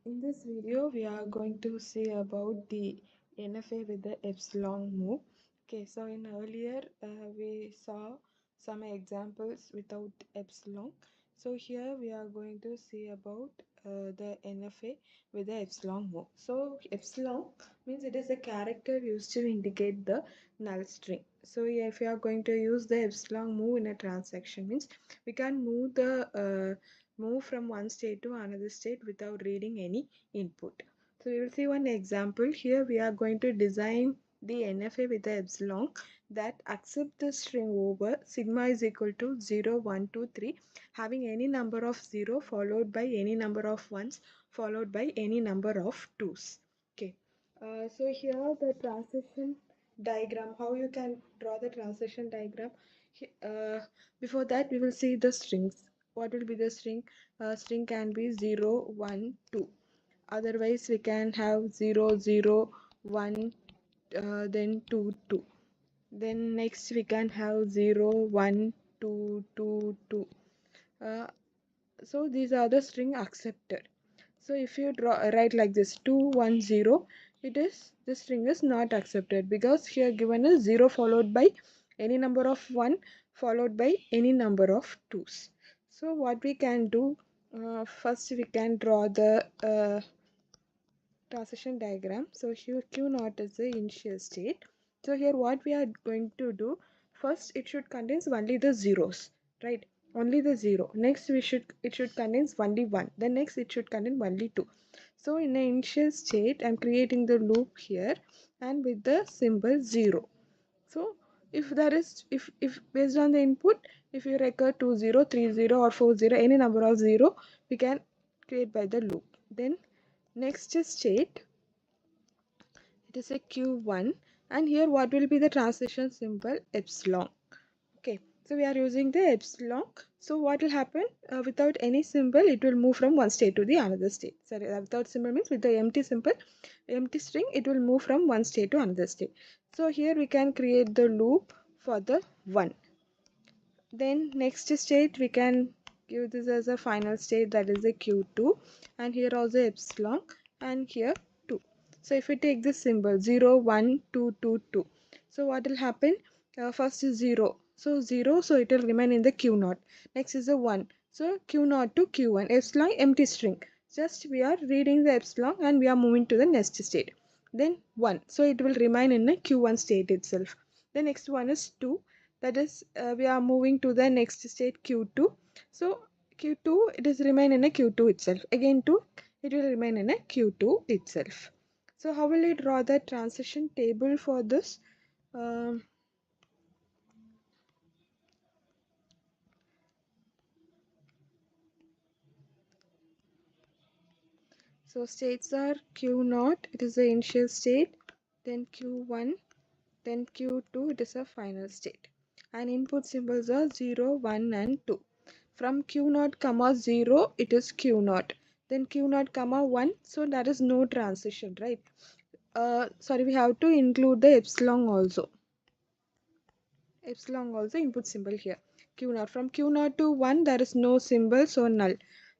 In this video, we are going to see about the NFA with the epsilon move. Okay, so in earlier we saw some examples without epsilon. So here we are going to see about the NFA with the epsilon move. So epsilon means it is a character used to indicate the null string. So if we are going to use the epsilon move in a transaction, means we can move from one state to another state without reading any input. So we will see one example. Here we are going to design the NFA with the epsilon that accept the string over sigma is equal to 0, 1, 2, 3, having any number of 0 followed by any number of 1s followed by any number of 2s. Okay. So here the transition diagram, how you can draw the transition diagram. Before that we will see the strings. What will be the string? String can be 0, 1, 2. Otherwise we can have 0, 0, 1, then 2, 2. Then next we can have 0, 1, 2, 2, 2. So these are the string accepted. So if you write like this 2, 1, 0, it is the string is not accepted because here given is 0 followed by any number of 1 followed by any number of 2's. So what we can do, first we can draw the transition diagram. So here Q naught is the initial state. So here what we are going to do, first it should contains only the zeros, right? Only the 0. Next it should contains only 1. Then next it should contain only 2. So in the initial state I'm creating the loop here and with the symbol 0. So if there is if based on the input, if you record 20, 30 or 40, any number of 0, we can create by the loop. Then next state, it is a Q1, and here what will be the transition symbol? Epsilon. Okay, so we are using the epsilon. So what will happen? Without any symbol, it will move from one state to the another state. Sorry, without symbol means with the empty symbol, empty string, it will move from one state to another state. So here we can create the loop for the 1. Then next state we can give this as a final state, that is a Q2, and here also epsilon, and here 2. So if we take this symbol 0, 1, 2, 2, 2, so what will happen? First is 0, so 0, so it will remain in the Q0. Next is a 1, so Q0 to Q1, epsilon empty string, just we are reading the epsilon and we are moving to the next state. Then 1, so it will remain in the Q1 state itself. The next one is 2, that is we are moving to the next state Q2. So Q2, it is remain in a Q2 itself. Again 2, it will remain in a Q2 itself. So how will you draw the transition table for this? So states are Q0, it is the initial state, then Q1, then Q2, it is a final state. And input symbols are 0, 1 and 2. From Q0 comma 0, it is Q0. Then Q0 comma 1, so that is no transition, right? Sorry, we have to include the epsilon also. Epsilon also input symbol here. Q0. From Q0 to 1, there is no symbol, so null.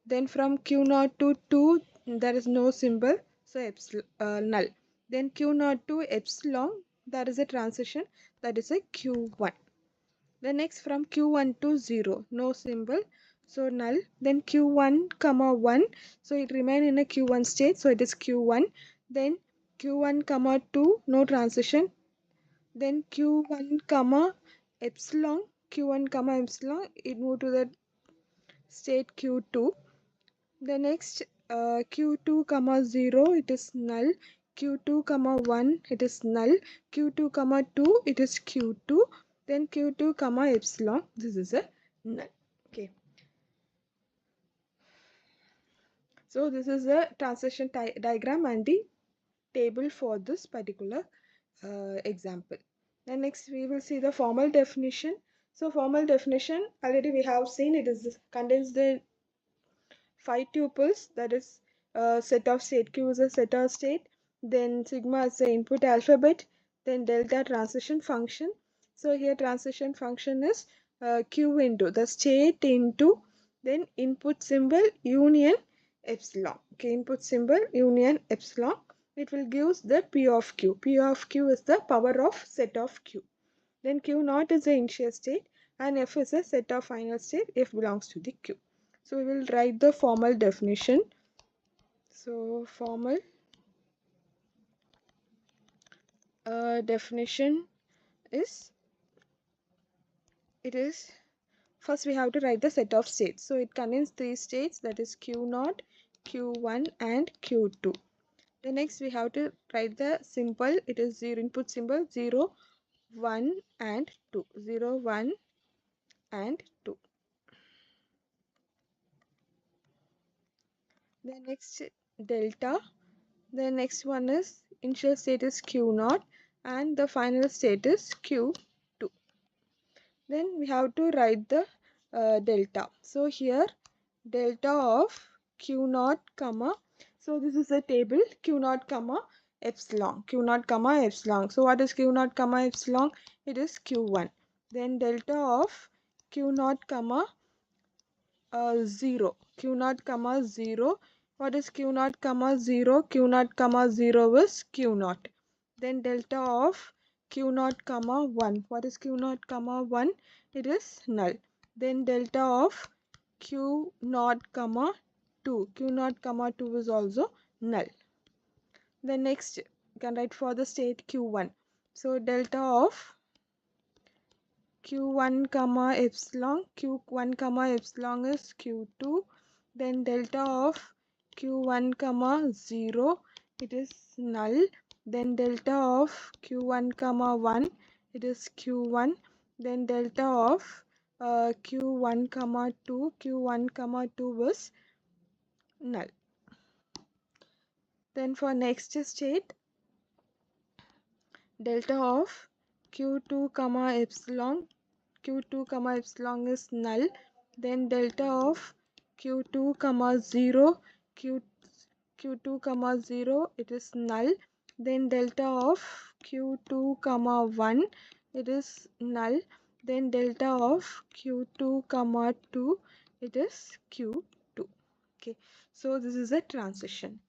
Then from Q0 to 2, there is no symbol, so epsilon, null. Then Q0 to epsilon, there is a transition, that is a Q1. The next from Q1 to 0, no symbol, so null. Then Q1 comma 1, so it remain in a Q1 state, so it is Q1. Then Q1 comma 2, no transition. Then Q1 comma epsilon, Q1 comma epsilon, it move to the state Q2. The next Q2 comma 0, it is null. Q2 comma 1, it is null. Q2 comma 2, it is Q2. Then Q2 comma epsilon, this is a null. Okay. So this is a transition diagram and the table for this particular example. Then next we will see the formal definition. So formal definition, already we have seen, it is contains the 5 tuples, that is set of state. Q is a set of state, then sigma is the input alphabet, then delta transition function. So here transition function is Q into the state into then input symbol union epsilon. Okay, input symbol union epsilon. It will give the P of Q. P of Q is the power of set of Q. Then Q naught is the initial state and F is a set of final state if belongs to the Q. So we will write the formal definition. So formal definition is, it is, first we have to write the set of states. So it contains three states, that is Q naught, Q1 and Q2. The next we have to write the symbol, it is zero, input symbol 0, 1 and 2. 0, 1 and 2. The next delta, the next one is initial state is Q naught and the final state is Q2. Then we have to write the delta. So here delta of Q naught comma, so this is a table Q naught comma epsilon, Q naught comma epsilon. So what is Q naught comma epsilon? It is Q1. Then delta of Q naught comma 0, Q naught comma 0. What is Q naught comma 0? Q naught comma 0 is Q naught. Then delta of Q naught comma 1. What is Q naught comma 1? It is null. Then delta of Q naught comma 2. Q naught comma 2 is also null. Then next you can write for the state Q1. So delta of Q1 comma epsilon, Q1 comma epsilon is Q2. Then delta of Q1 comma 0, it is null. Then delta of Q1 comma 1, it is Q1. Then delta of Q1 comma 2, Q1 comma 2 is null. Then for next state, delta of Q2 comma epsilon, Q2 comma epsilon is null. Then delta of Q2 comma 0, Q2 comma 0, it is null. Then delta of Q2 comma 1, it is null. Then delta of Q2 comma 2, it is Q2. Okay, so this is a transition.